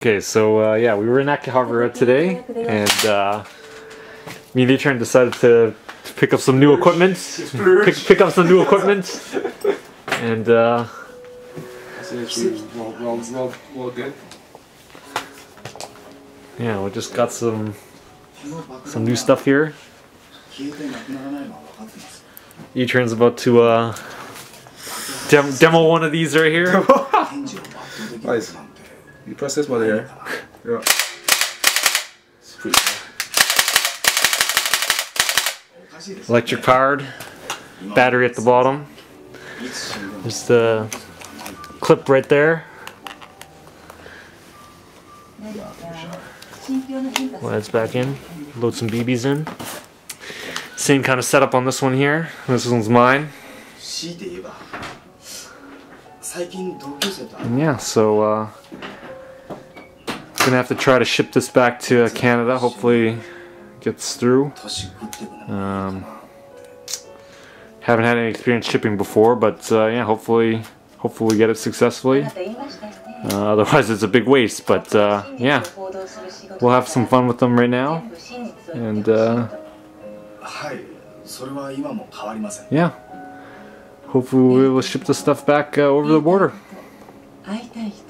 Okay, so yeah, we were in Akihabara today, and me and Etran decided to pick up some new equipment. Pick up some new equipment, and well good. Yeah, we just got some new stuff here. Etran's about to demo one of these right here. Nice. You press this one here. Yeah. Electric powered, battery at the bottom. There's the clip right there. Lights back in. Load some BBs in. Same kind of setup on this one here. This one's mine. And yeah, so gonna have to try to ship this back to Canada. Hopefully it gets through. Haven't had any experience shipping before, but yeah, hopefully we get it successfully. Otherwise it's a big waste, but yeah, we'll have some fun with them right now, and yeah, hopefully we'll ship the stuff back over the border.